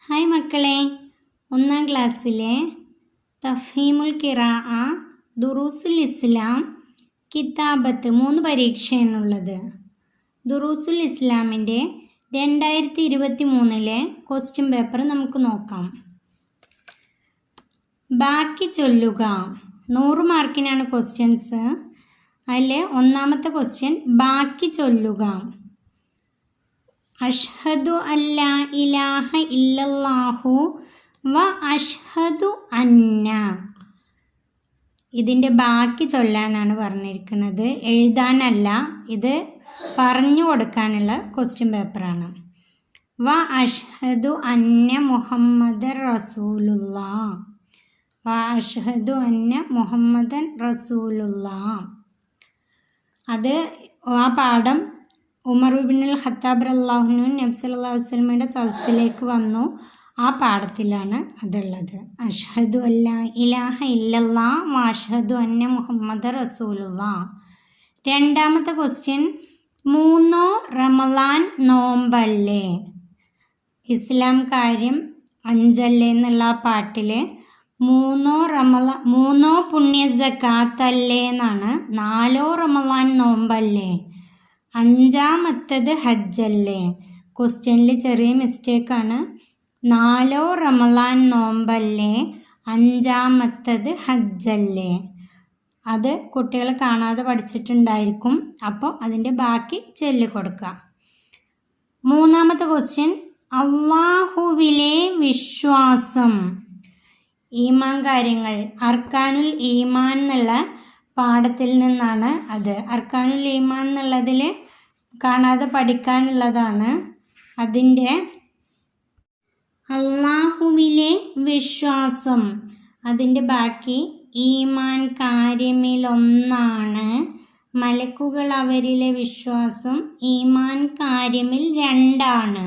Hi മക്കളെ, ഒന്നാം ക്ലാസ്സിലെ തഫ്ഹീമുൽ ഖിറാഅ, ദുറൂസുൽ ഇസ്ലാം, കിതാബത്ത് 3 പരീക്ഷയാണുള്ളത്. ദുറൂസുൽ ഇസ്ലാമിൻ്റെ 2023 ക്വസ്റ്റ്യൻ പേപ്പർ നമുക്ക് നോക്കാം. ബാക്കി ചൊല്ലുക. 100 മാർക്കിനാണ് ക്വസ്റ്റ്യൻസ്. അതിൽ ഒന്നാമത്തെ ക്വസ്റ്റ്യൻ ബാക്കി ചൊല്ലുക. അഷ്ഹദു അല്ലാ ഇലാഹ ഇല്ലല്ലാഹു വ അഷ്ഹദു അന്ന. ഇതിൻ്റെ ബാക്കി ചൊല്ലാനാണ് പറഞ്ഞിരിക്കുന്നത്, എഴുതാനല്ല. ഇത് പറഞ്ഞു കൊടുക്കാനുള്ള ക്വസ്റ്റ്യൻ പേപ്പറാണ്. വ അഷ്ഹദു അന്ന മുഹമ്മദൻ റസൂലുള്ളാഹ്. വ അഷ്ഹദു അന്ന മുഹമ്മദൻ റസൂലുള്ളാഹ്. അത് ആ പാഠം ഉമർ ഇബ്നുൽ ഖത്താബ് റളിയല്ലാഹു അൻഹു നബി സല്ലല്ലാഹു അലൈഹി വസല്ലമയുടെ സദസ്സിലേക്ക് വന്നു. ആ പാഠത്തിലാണ് അതുള്ളത്. അഷ്ഹദു അല്ലാ ഇലാഹ ഇല്ലല്ലാഹ് വ അഷ്ഹദു അന്ന മുഹമ്മദൻ റസൂലുള്ളാഹ്. രണ്ടാമത്തെ ക്വസ്റ്റ്യൻ, 3 റമളാൻ നോമ്പല്ലേ? ഇസ്ലാം കാര്യം 5 എന്നുള്ള ആ പാട്ടിൽ 3 പുണ്യ സക്കാത്തല്ലേ എന്നാണ്. 4 റമളാൻ നോമ്പല്ലേ? 5ാമത്തത് ഹജ്ജല്ലേ? ക്വസ്റ്റ്യനിൽ ചെറിയ മിസ്റ്റേക്കാണ്. 4 റമളാൻ നോമ്പല്ലേ, 5ാമത്തത് ഹജ്ജല്ലേ? അത് കുട്ടികൾ കാണാതെ പഠിച്ചിട്ടുണ്ടായിരിക്കും. അപ്പോൾ അതിൻ്റെ ബാക്കി ചൊല്ലിക്കൊടുക്കുക. 3ാമത്തെ ക്വസ്റ്റ്യൻ, അള്ളാഹുവിലെ വിശ്വാസം. ഈമാൻ കാര്യങ്ങൾ, അർക്കാനുൽ ഈമാൻ എന്നുള്ള പാഠത്തിൽ നിന്നാണ് അത്. അർക്കാനുൽ ഈമാൻ എന്നുള്ളതിൽ കാണാതെ പഠിക്കാനുള്ളതാണ്. അതിൻ്റെ അള്ളാഹുവിലെ വിശ്വാസം, അതിൻ്റെ ബാക്കി ഈമാൻ കാര്യമിലൊന്നാണ്, മലക്കുകൾ അവരിലെ വിശ്വാസം ഈമാൻ കാര്യമിൽ 2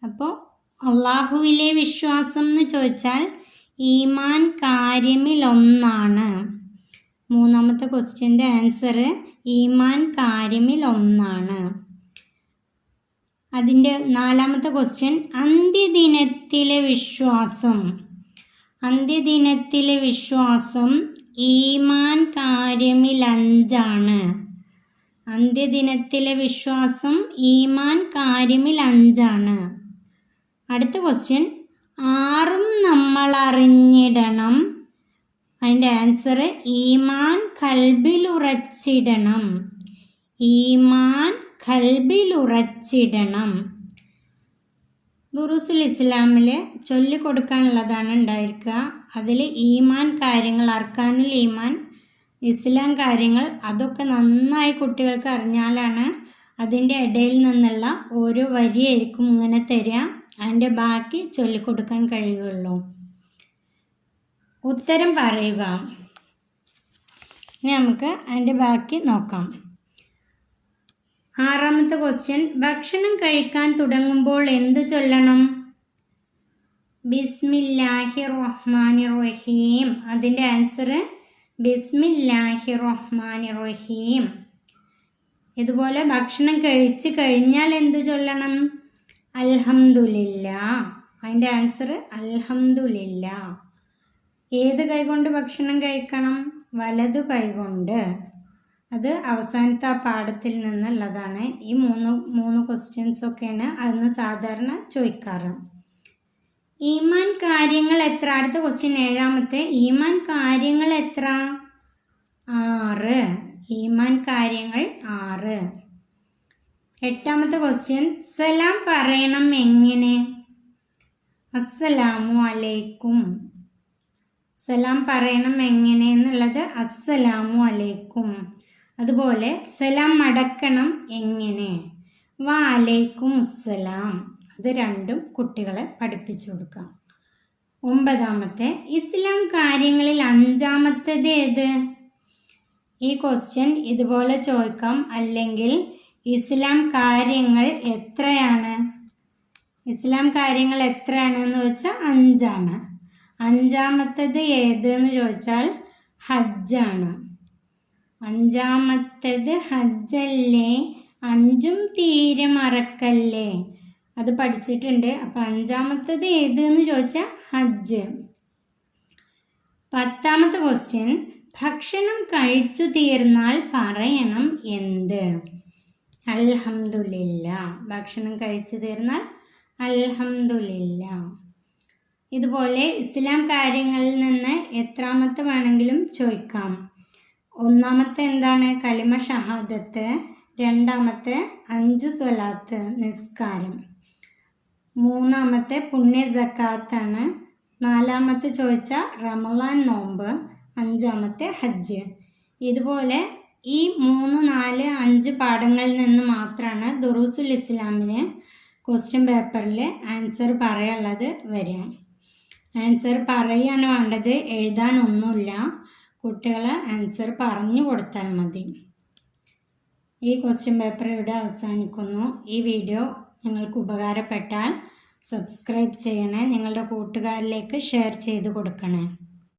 അപ്പോൾ അള്ളാഹുവിലെ വിശ്വാസം എന്ന് ചോദിച്ചാൽ ഈമാൻ കാര്യമിലൊന്നാണ്. 3ാമത്തെ ക്വസ്റ്റ്യൻ്റെ ആൻസർ ഈമാൻ കാര്യമിലൊന്നാണ്. അതിൻ്റെ 4ാമത്തെ ക്വസ്റ്റ്യൻ, അന്ത്യദിനത്തിലെ വിശ്വാസം. അന്ത്യദിനത്തിലെ വിശ്വാസം ഈമാൻ കാര്യമിൽ 5. അന്ത്യദിനത്തിലെ വിശ്വാസം ഈമാൻ കാര്യമിൽ 5. അടുത്ത ക്വസ്റ്റ്യൻ, 6 നമ്മൾ അറിഞ്ഞിടണം. അതിൻ്റെ ആൻസർ ഈമാൻ ഖൽബിലുറച്ചിടണം. ഈമാൻ ഖൽബിലുറച്ചിടണം. ദുറൂസുൽ ഇസ്ലാമിൽ ചൊല്ലിക്കൊടുക്കാനുള്ളതാണ് ഉണ്ടായിരിക്കുക. അതിൽ ഈമാൻ കാര്യങ്ങൾ, അർക്കാനുൽ ഈമാൻ, ഇസ്ലാം കാര്യങ്ങൾ, അതൊക്കെ നന്നായി കുട്ടികൾക്ക് അറിഞ്ഞാലാണ് അതിൻ്റെ ഇടയിൽ നിന്നുള്ള ഓരോ വരിയായിരിക്കും ഇങ്ങനെ തരിക. അതിൻ്റെ ബാക്കി ചൊല്ലിക്കൊടുക്കാൻ കഴിയുള്ളൂ. ഉത്തരം പറയുക. ഇനി നമുക്ക് അതിൻ്റെ ബാക്കി നോക്കാം. 6ാമത്തെ ക്വസ്റ്റ്യൻ, ഭക്ഷണം കഴിക്കാൻ തുടങ്ങുമ്പോൾ എന്തു ചൊല്ലണം? ബിസ്മില്ലാഹിർ റഹ്മാനിർ റഹീം. അതിൻ്റെ ആൻസർ ബിസ്മില്ലാഹിർ റഹ്മാനിർ റഹീം. ഇതുപോലെ ഭക്ഷണം കഴിച്ച് കഴിഞ്ഞാൽ എന്തു ചൊല്ലണം? അൽഹംദുലില്ലാ. അതിൻ്റെ ആൻസർ അൽഹംദുലില്ലാ. ഏത് കൈകൊണ്ട് ഭക്ഷണം കഴിക്കണം? വലതു കൈകൊണ്ട്. അത് അവസാനത്തെ ആ പാഠത്തിൽ നിന്നുള്ളതാണ്. ഈ മൂന്ന് ക്വസ്റ്റ്യൻസൊക്കെയാണ് അന്ന് സാധാരണ ചോദിക്കാറ്. ഈമാൻ കാര്യങ്ങൾ എത്ര? അടുത്ത ക്വസ്റ്റ്യൻ 7ാമത്തെ, ഈമാൻ കാര്യങ്ങൾ എത്ര? 6. ഈമാൻ കാര്യങ്ങൾ 6. 8ാമത്തെ ക്വസ്റ്റ്യൻ, സലാം പറയണം എങ്ങനെ? അസ്സലാമു അലൈക്കും. സലാം പറയണം എങ്ങനെ എന്നുള്ളത് അസ്സലാമു അലൈക്കും. അതുപോലെ സലാം മടക്കണം എങ്ങനെ? വ അലൈക്കും അസ്സലാം. അത് 2 കുട്ടികളെ പഠിപ്പിച്ചു കൊടുക്കാം. 9ാമത്തെ, ഇസ്ലാം കാര്യങ്ങളിൽ 5ാമത്തേത് ഏത്? ഈ ക്വസ്റ്റ്യൻ ഇതുപോലെ ചോദിക്കാം. അല്ലെങ്കിൽ ഇസ്ലാം കാര്യങ്ങൾ എത്രയാണ്? ഇസ്ലാം കാര്യങ്ങൾ എത്രയാണെന്ന് വെച്ചാൽ 5. 5ാമത്തേത് ഏത് എന്ന് ചോദിച്ചാൽ ഹജ്ജാണ്. 5ാമത്തേത് ഹജ്ജല്ലേ? 5ഉം തീരെ മറക്കല്ലേ. അത് പഠിച്ചിട്ടുണ്ട്. അപ്പോൾ അഞ്ചാമത്തത് ഏതെന്ന് ചോദിച്ചാൽ ഹജ്ജ്. 10ാമത്തെ ക്വസ്റ്റ്യൻ, ഭക്ഷണം കഴിച്ചു തീർന്നാൽ പറയണം എന്ത്? അൽഹംദുലില്ല. ഭക്ഷണം കഴിച്ചു തീർന്നാൽ അൽഹംദുലില്ല. ഇതുപോലെ ഇസ്ലാം കാര്യങ്ങളിൽ നിന്ന് എത്രാമത്തെ വേണമെങ്കിലും ചോദിക്കാം. 1ാമത്തെ എന്താണ്? കലിമ ഷഹാദത്ത്. 2ാമത്തെ 5 സ്വലാത്ത് നിസ്കാരം. 3ാമത്തെ പുണ്യ സക്കാത്താണ്. 4ാമത്തെ ചോദിച്ചാൽ റമളാൻ നോമ്പ്. 5ാമത്തെ ഹജ്ജ്. ഇതുപോലെ ഈ 3, 4, 5 പാഠങ്ങളിൽ നിന്ന് മാത്രമാണ് ദുറൂസുൽ ഇസ്ലാമിന് ക്വസ്റ്റ്യൻ പേപ്പറിൽ ആൻസർ പറയാനുള്ളത് വരിക. ആൻസർ പറയുകയാണ് വേണ്ടത്, എഴുതാനൊന്നുമില്ല. കുട്ടികൾ ആൻസർ പറഞ്ഞു കൊടുത്താൽ മതി. ഈ ക്വസ്റ്റ്യൻ പേപ്പർ ഇവിടെ അവസാനിക്കുന്നു. ഈ വീഡിയോ നിങ്ങൾക്ക് ഉപകാരപ്പെട്ടാൽ സബ്സ്ക്രൈബ് ചെയ്യണേ. നിങ്ങളുടെ കൂട്ടുകാരിലേക്ക് ഷെയർ ചെയ്ത് കൊടുക്കണേ.